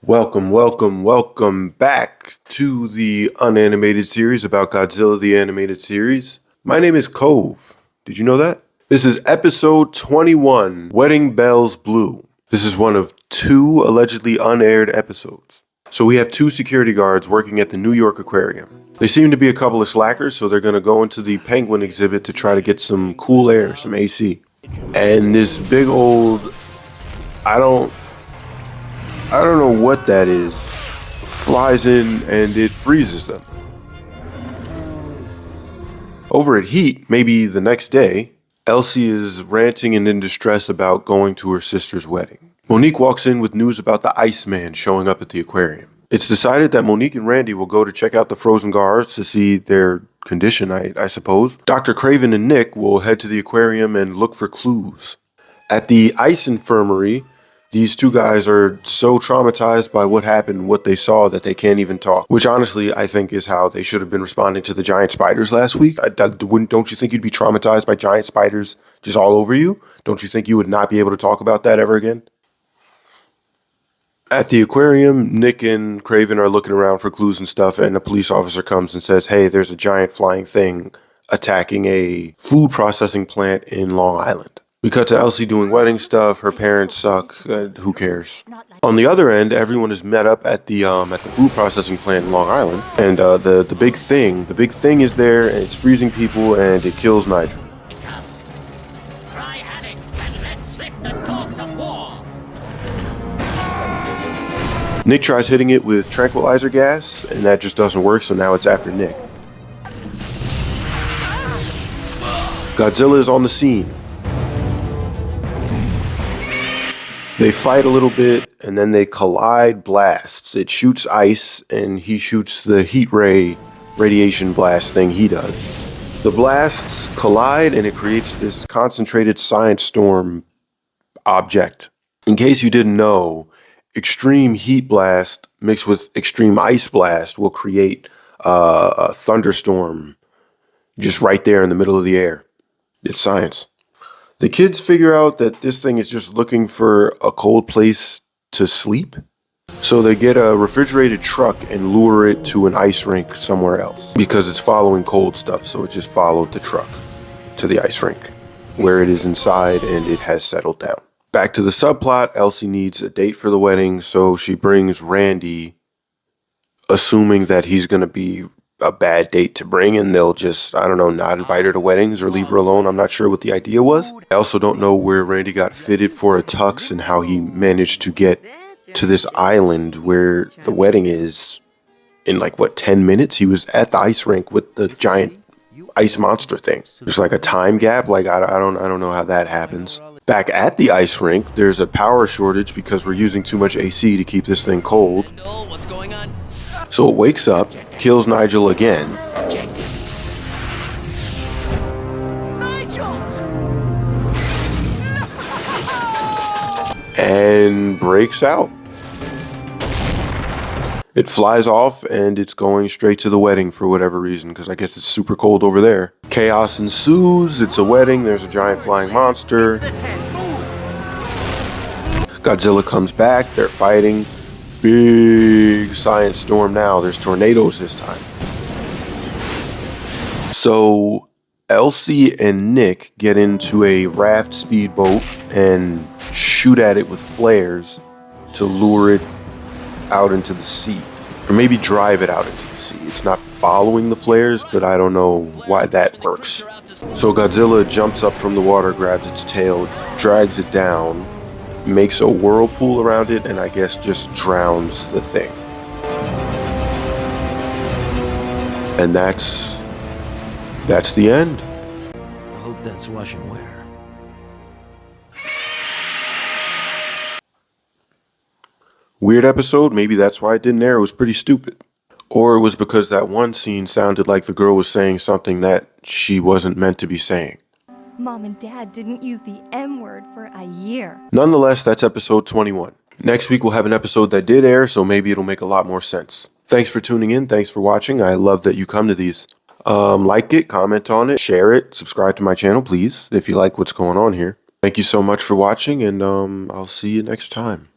Welcome back to the unanimated series about Godzilla, the animated series. My name is Cove. Did you know that? This is episode 21, Wedding Bells Blue. This is one of two allegedly unaired episodes. So we have two security guards working at the New York Aquarium. They seem to be a couple of slackers, so they're going to go into the penguin exhibit to try to get some cool air, some AC. And this big old, I don't know what that is, flies in and it freezes them. Over at Heat, maybe the next day, Elsie is ranting and in distress about going to her sister's wedding. Monique walks in with news about the Iceman showing up at the aquarium. It's decided that Monique and Randy will go to check out the frozen guards to see their condition, I suppose. Dr. Craven and Nick will head to the aquarium and look for clues. At the ice infirmary, these two guys are so traumatized by what happened, what they saw, that they can't even talk. Which honestly, I think is how they should have been responding to the giant spiders last week. Don't you think you'd be traumatized by giant spiders just all over you? Don't you think you would not be able to talk about that ever again? At the aquarium, Nick and Craven are looking around for clues and stuff, and a police officer comes and says, hey, there's a giant flying thing attacking a food processing plant in Long Island. We cut to Elsie doing wedding stuff. Her parents suck. Who cares? On the other end, everyone is met up at the food processing plant in Long Island, and the big thing is there, and it's freezing people, and it kills Nigel. Try at it, and let's slip the dogs of war. Nick tries hitting it with tranquilizer gas, and that just doesn't work. So now it's after Nick. Godzilla is on the scene. They fight a little bit, and then they collide blasts. It shoots ice, and he shoots the heat ray radiation blast thing he does. The blasts collide, and it creates this concentrated science storm object. In case you didn't know, extreme heat blast mixed with extreme ice blast will create a thunderstorm just right there in the middle of the air. It's science. The kids figure out that this thing is just looking for a cold place to sleep. So they get a refrigerated truck and lure it to an ice rink somewhere else because it's following cold stuff. So it just followed the truck to the ice rink where it is inside and it has settled down. Back to the subplot, Elsie needs a date for the wedding. So she brings Randy, assuming that he's going to be a bad date to bring, and they'll just, I don't know, not invite her to weddings or leave her alone. I'm not sure what the idea was. I also don't know where Randy got fitted for a tux and how he managed to get to this island where the wedding is in 10 minutes? He was at the ice rink with the giant ice monster thing. There's a time gap. I don't know how that happens. Back at the ice rink, there's a power shortage because we're using too much AC to keep this thing cold. What's going on? So it wakes up, kills Nigel again, and breaks out. It flies off and it's going straight to the wedding for whatever reason, because I guess it's super cold over there. Chaos ensues. It's a wedding. There's a giant flying monster. Godzilla comes back. They're fighting. Big science storm now. There's tornadoes this time. So Elsie and Nick get into a raft speedboat and shoot at it with flares to lure it out into the sea. Or maybe drive it out into the sea. It's not following the flares, but I don't know why that works. So Godzilla jumps up from the water, grabs its tail, drags it down, makes a whirlpool around it, and I guess just drowns the thing. And that's the end. I hope that's wash and wear. Weird episode. Maybe that's why it didn't air. It was pretty stupid. Or it was because that one scene sounded like the girl was saying something that she wasn't meant to be saying. Mom and Dad didn't use the M word for a year. Nonetheless, that's episode 21. Next week, we'll have an episode that did air, so maybe it'll make a lot more sense. Thanks for tuning in. Thanks for watching. I love that you come to these. Like it, comment on it, share it, subscribe to my channel, please, if you like what's going on here. Thank you so much for watching, and I'll see you next time.